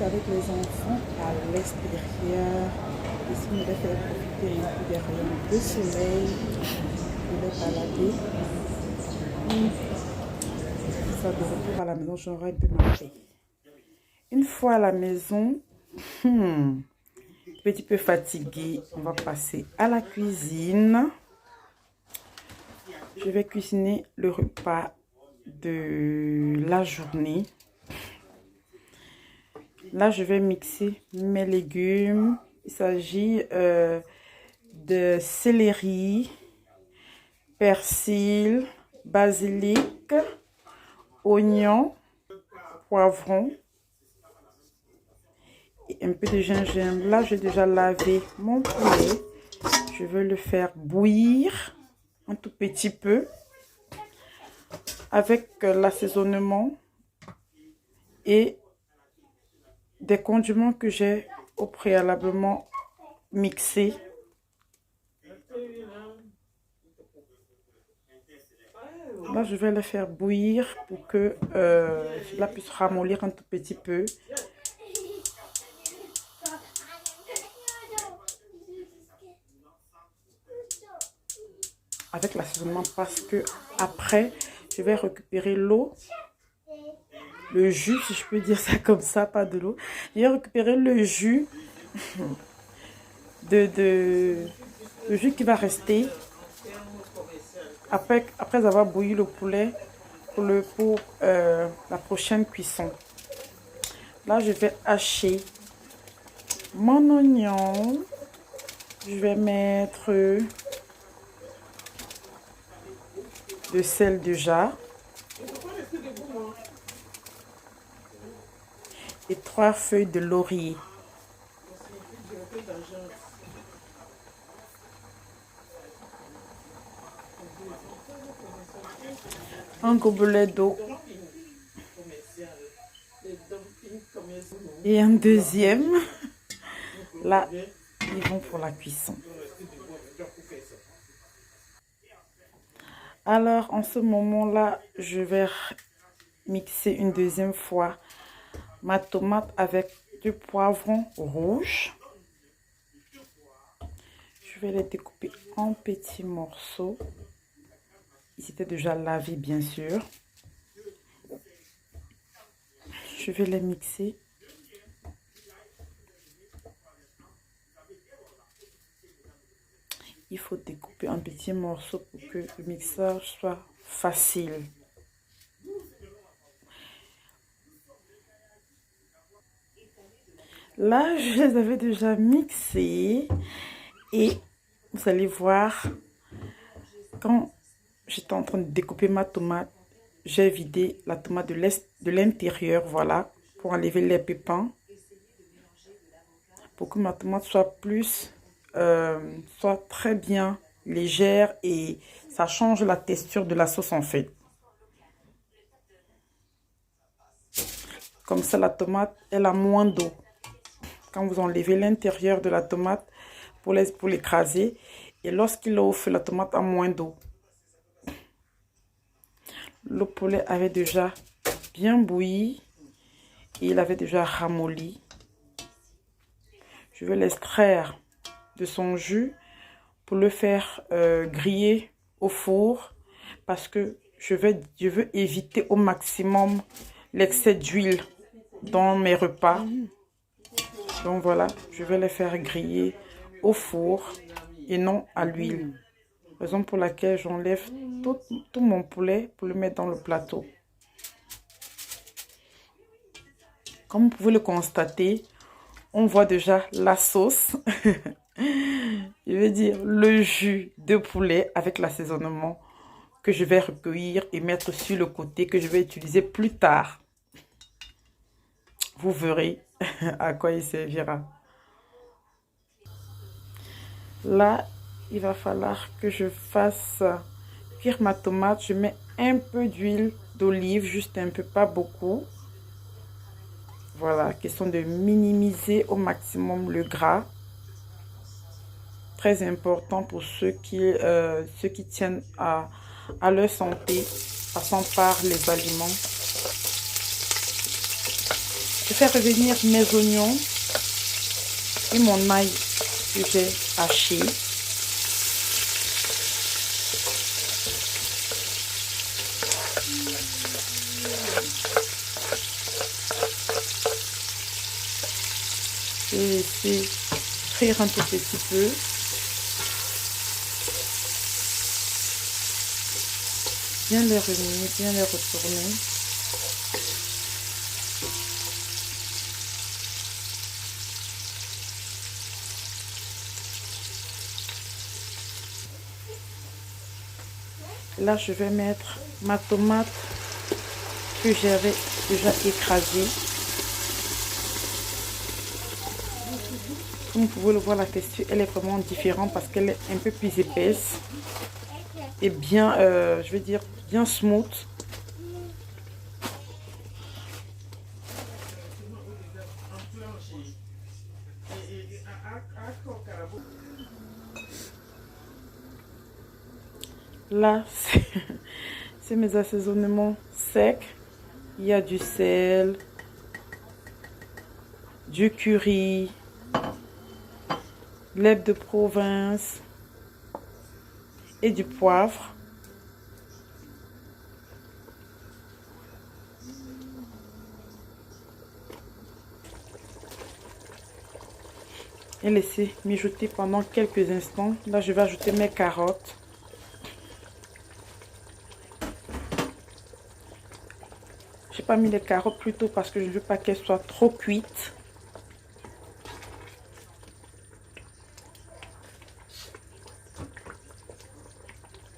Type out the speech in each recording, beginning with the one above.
avec les enfants à l'extérieur. Ici, on va faire profiter un peu des rayons de soleil. Je vais balader. Ça, de retour à la maison, j'aurai un peu marché. Une fois à la maison, petit peu fatigué, on va passer à la cuisine. Je vais cuisiner le repas de la journée. Là, je vais mixer mes légumes. Il s'agit de céleri, persil, basilic, oignon, poivron et un peu de gingembre. Là, j'ai déjà lavé mon poulet. Je vais le faire bouillir un tout petit peu avec l'assaisonnement et des condiments que j'ai au préalablement mixés. Là, je vais le faire bouillir pour que cela puisse ramollir un tout petit peu. Avec l'assaisonnement, parce que après, je vais récupérer l'eau, le jus, si je peux dire ça comme ça, pas de l'eau. Je vais récupérer le jus le jus qui va rester après avoir bouilli le poulet pour la prochaine cuisson. Là, je vais hacher mon oignon. Je vais mettre de sel de jarre et 3 feuilles de laurier. Un gobelet d'eau et un deuxième. Là, ils vont pour la cuisson. Alors, en ce moment-là, je vais mixer une deuxième fois ma tomate avec du poivron rouge. Je vais les découper en petits morceaux. Ils étaient déjà lavés, bien sûr. Je vais les mixer. Il faut découper en petits morceaux pour que le mixage soit facile. Là, je les avais déjà mixés et vous allez voir, quand j'étais en train de découper ma tomate, j'ai vidé la tomate de l'intérieur, voilà, pour enlever les pépins, pour que ma tomate soit soit très bien légère et ça change la texture de la sauce en fait. Comme ça, la tomate, elle a moins d'eau. Quand vous enlevez l'intérieur de la tomate pour l'écraser, et lorsqu'il est au feu, la tomate a moins d'eau. Le poulet avait déjà bien bouilli et il avait déjà ramolli. Je vais l'extraire de son jus pour le faire griller au four parce que je veux éviter au maximum l'excès d'huile dans mes repas. Donc voilà, je vais les faire griller au four et non à l'huile. Raison pour laquelle j'enlève tout mon poulet pour le mettre dans le plateau. Comme vous pouvez le constater, on voit déjà la sauce. Je veux dire le jus de poulet avec l'assaisonnement que je vais recueillir et mettre sur le côté que je vais utiliser plus tard. Vous verrez à quoi il servira. Là, il va falloir que je fasse cuire ma tomate. Je mets un peu d'huile d'olive, juste un peu, pas beaucoup. Voilà, question de minimiser au maximum le gras. Très important pour ceux qui tiennent à leur santé, passant par les aliments. Je fais revenir mes oignons et mon ail que j'ai haché. Je vais laisser frire un tout petit peu. Bien les remuer, bien les retourner. Là, je vais mettre ma tomate que j'avais déjà écrasée. Comme vous pouvez le voir, la texture, elle est vraiment différente parce qu'elle est un peu plus épaisse et bien, je vais dire, bien smooth. Là, c'est mes assaisonnements secs. Il y a du sel, du curry, l'herbe de province et du poivre. Et laisser mijoter pendant quelques instants. Là, je vais ajouter mes carottes. J'ai pas mis les carottes plus tôt parce que je ne veux pas qu'elles soient trop cuites.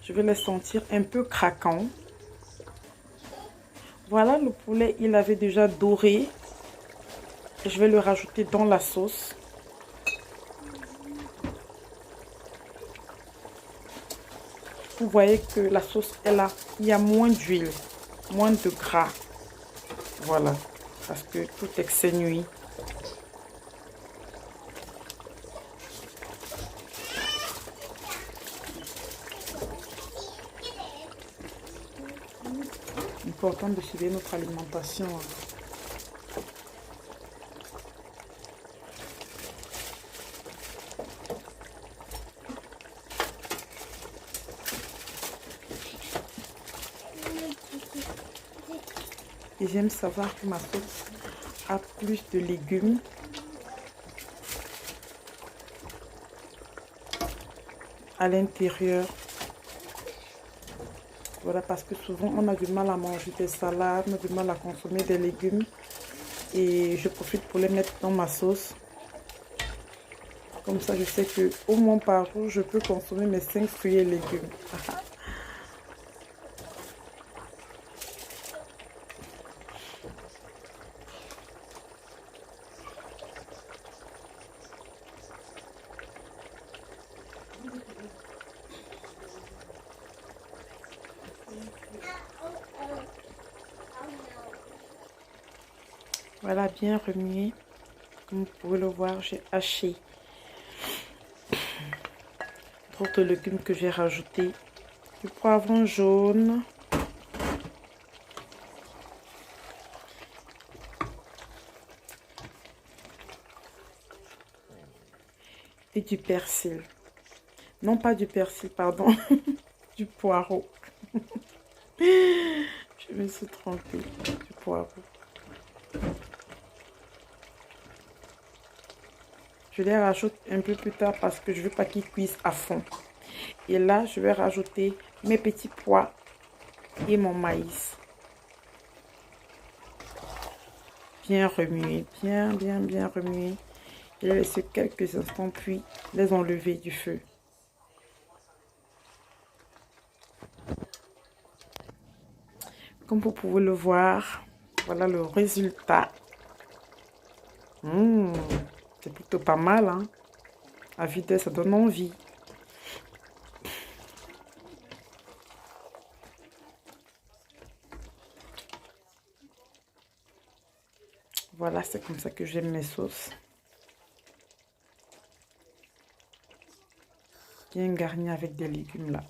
Je vais les sentir un peu craquants. Voilà, le poulet, il avait déjà doré. Je vais le rajouter dans la sauce. Vous voyez que la sauce est là. Il y a moins d'huile, moins de gras. Voilà, parce que tout excès nuit. Important de suivre notre alimentation. Et j'aime savoir que ma sauce a plus de légumes. À l'intérieur. Voilà, parce que souvent on a du mal à manger des salades, on a du mal à consommer des légumes. Et je profite pour les mettre dans ma sauce. Comme ça, je sais que au moins par jour, je peux consommer mes 5 fruits et légumes. Voilà, bien remué. Comme vous pouvez le voir, j'ai haché d'autres légumes que j'ai rajouté. Du poivron jaune. Et du persil. Non, pas du persil, pardon. Du poireau. Je me suis trompée. Du poireau. Je les rajoute un peu plus tard parce que je ne veux pas qu'ils cuisent à fond. Et là, je vais rajouter mes petits pois et mon maïs. Bien remuer, bien remuer. Je les laisser quelques instants puis les enlever du feu. Comme vous pouvez le voir, voilà le résultat. C'est plutôt pas mal, hein. À vide, ça donne envie. Voilà, c'est comme ça que j'aime mes sauces. Bien garni avec des légumes là.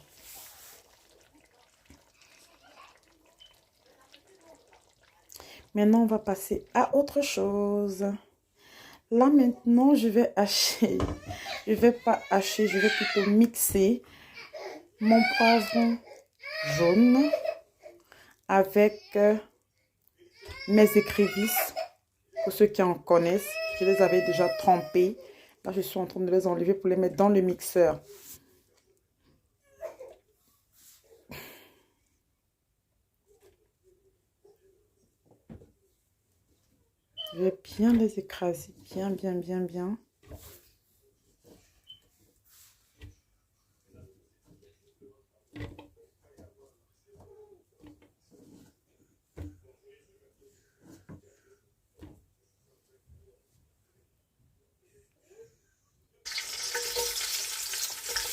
Maintenant, on va passer à autre chose. Là, maintenant, je vais hacher. Je vais pas hacher, je vais plutôt mixer mon poivron jaune avec mes écrevisses. Pour ceux qui en connaissent, je les avais déjà trempées. Là, je suis en train de les enlever pour les mettre dans le mixeur. Je vais bien les écraser, bien.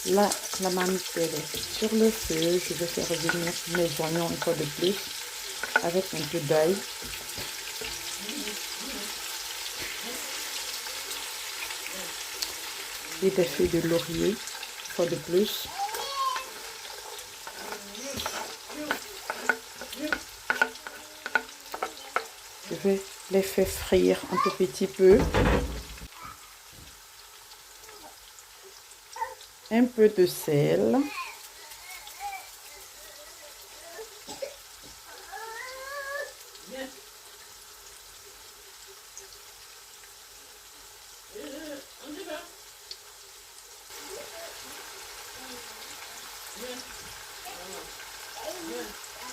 Là, la marmite est sur le feu. Je vais faire revenir mes oignons une fois de plus avec un peu d'ail. Et des feuilles de laurier, une fois de plus. Je vais les faire frire un tout petit peu. Un peu de sel.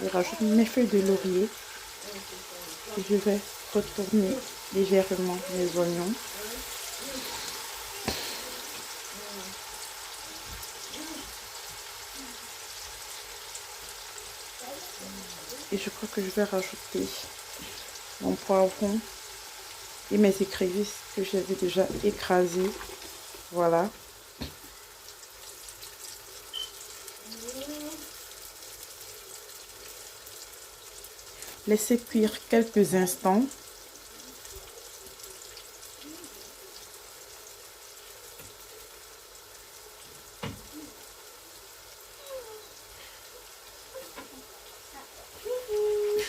Je rajoute mes feuilles de laurier. Et je vais retourner légèrement mes oignons. Et je crois que je vais rajouter mon poivron et mes écrevisses que j'avais déjà écrasées. Voilà. Laissez cuire quelques instants.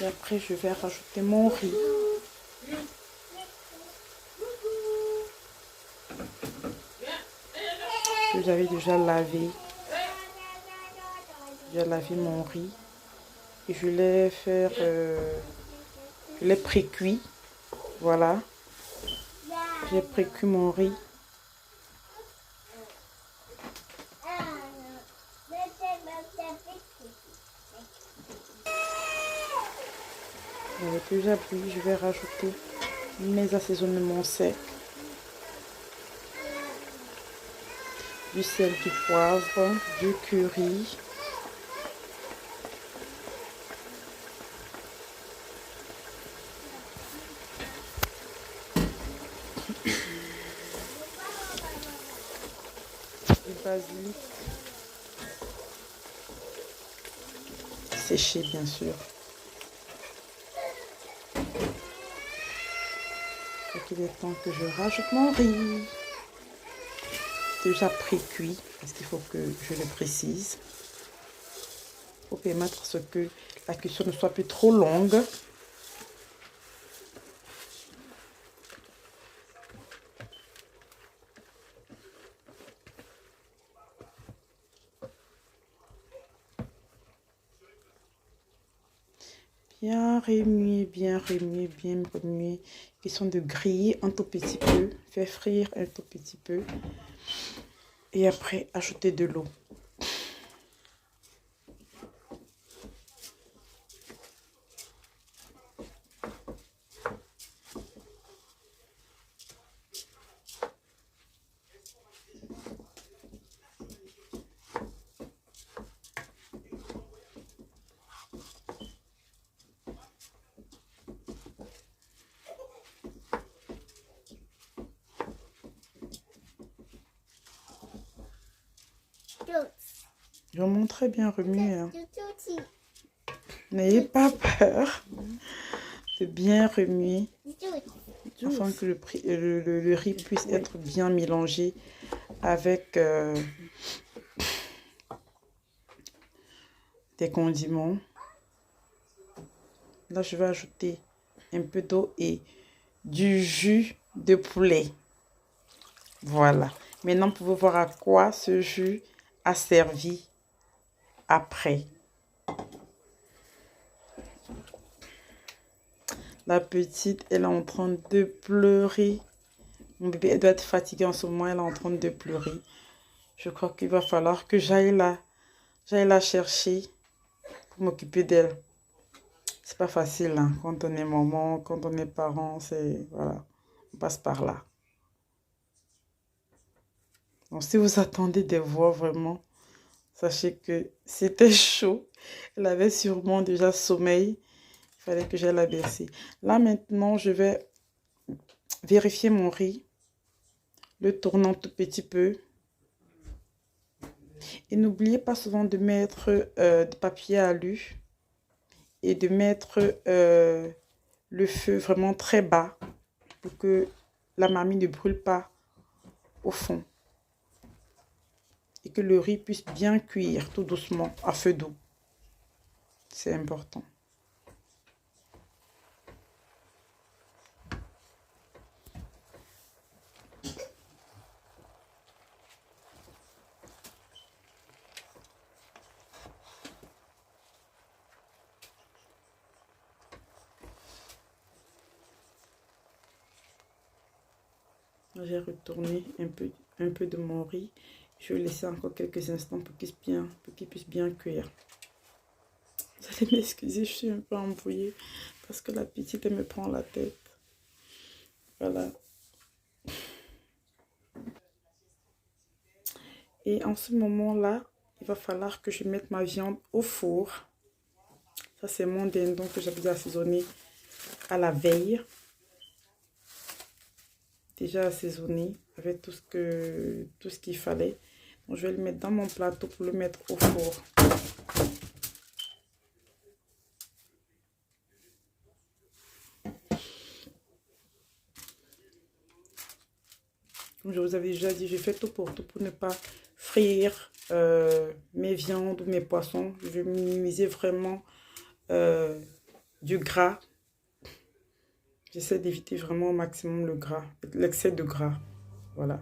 Et après, je vais rajouter mon riz. Que j'avais déjà lavé. J'ai lavé mon riz. Et je l'ai fait, je l'ai pré-cuit. Voilà. J'ai pré-cuit mon riz. J'avais déjà bouilli, je vais rajouter mes assaisonnements secs. Du sel, du poivre, du curry. Du basilic. Séché, bien sûr. Il est temps que je rajoute mon riz. Déjà pré-cuit, parce qu'il faut que je le précise. Pour permettre ce que la cuisson ne soit plus trop longue. Bien remuer, bien remuer. Question de griller un tout petit peu, faire frire un tout petit peu. Et après, ajouter de l'eau. Je montre très bien remuer. Hein. N'ayez pas peur de bien remuer afin que le riz puisse être bien mélangé avec des condiments. Là, je vais ajouter un peu d'eau et du jus de poulet. Voilà. Maintenant, vous pouvez voir à quoi ce jus a servi après. La petite, elle est en train de pleurer. Mon bébé, elle doit être fatiguée en ce moment. Elle est en train de pleurer. Je crois qu'il va falloir que j'aille la chercher pour m'occuper d'elle. C'est pas facile, hein, quand on est maman, quand on est parent, c'est... Voilà, on passe par là. Donc, si vous attendez des voix, vraiment, sachez que c'était chaud. Elle avait sûrement déjà sommeil. Il fallait que j'aille la bercer. Là, maintenant, je vais vérifier mon riz. Le tournant tout petit peu. Et n'oubliez pas souvent de mettre du papier alu et de mettre le feu vraiment très bas pour que la marmite ne brûle pas au fond. Et que le riz puisse bien cuire tout doucement à feu doux. C'est important. J'ai retourné un peu de mon riz. Je vais laisser encore quelques instants pour qu'il puisse bien cuire. Vous allez m'excuser, je suis un peu embrouillée parce que la petite, elle me prend la tête. Voilà. Et en ce moment-là, il va falloir que je mette ma viande au four. Ça, c'est mon dindon que j'avais assaisonné à la veille. Déjà assaisonné avec tout ce qu'il fallait. Donc, je vais le mettre dans mon plateau pour le mettre au four. Comme je vous avais déjà dit, je fais tout pour ne pas frire mes viandes ou mes poissons. Je vais minimiser vraiment du gras. J'essaie d'éviter vraiment au maximum le gras, l'excès de gras. Voilà.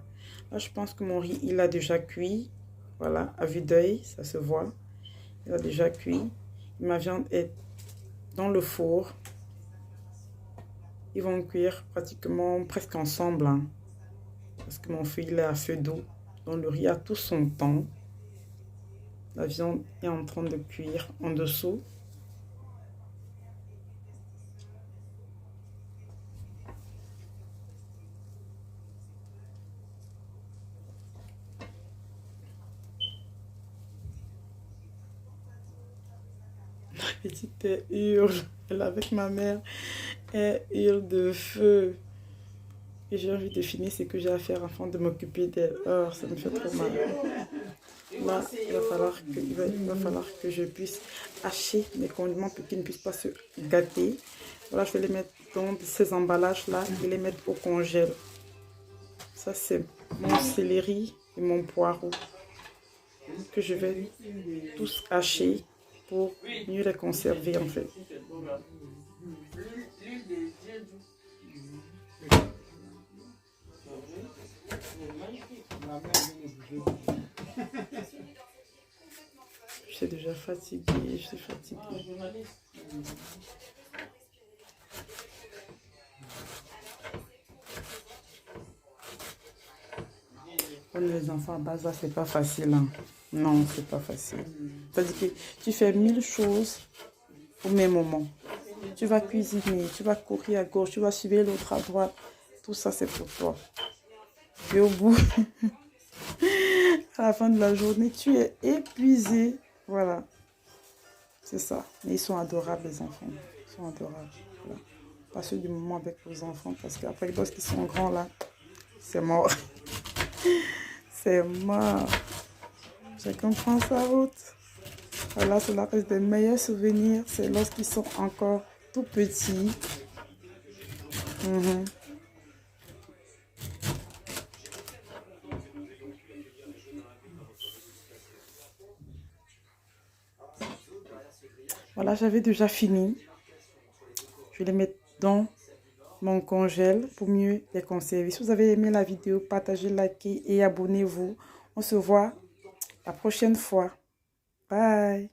Là, je pense que mon riz, il a déjà cuit. Voilà, à vue d'œil, ça se voit. Il a déjà cuit. Ma viande est dans le four. Ils vont cuire pratiquement presque ensemble, hein, parce que mon feu, il est à feu doux. Donc, le riz a tout son temps. La viande est en train de cuire en dessous. La petite hurle. Elle est avec ma mère. Elle hurle de feu. Et j'ai envie de finir ce que j'ai à faire afin de m'occuper d'elle. Oh, ça me fait trop mal. Là, il va falloir que je puisse hacher mes condiments pour qu'ils ne puissent pas se gâter. Voilà, je vais les mettre dans ces emballages-là et les mettre au congèle. Ça, c'est mon céleri et mon poireau que je vais tous hacher pour mieux les conserver en fait. Je suis déjà fatiguée, je suis fatiguée. Comme les enfants à base, là, c'est pas facile. Hein. Non, c'est pas facile. C'est-à-dire que tu fais 1000 choses au même moment. Tu vas cuisiner, tu vas courir à gauche, tu vas suivre l'autre à droite. Tout ça, c'est pour toi. Et au bout, à la fin de la journée, tu es épuisé. Voilà. C'est ça. Mais ils sont adorables, les enfants. Ils sont adorables. Voilà. Passez du moment avec vos enfants parce qu'après, lorsqu'ils sont grands, là, c'est mort. C'est mort. Chacun prend sa route. Voilà, cela reste des meilleurs souvenirs. C'est lorsqu'ils sont encore tout petits. Voilà, j'avais déjà fini. Je vais les mettre dans mon congèle pour mieux les conserver. Si vous avez aimé la vidéo, partagez, likez et abonnez-vous. On se voit la prochaine fois. Bye.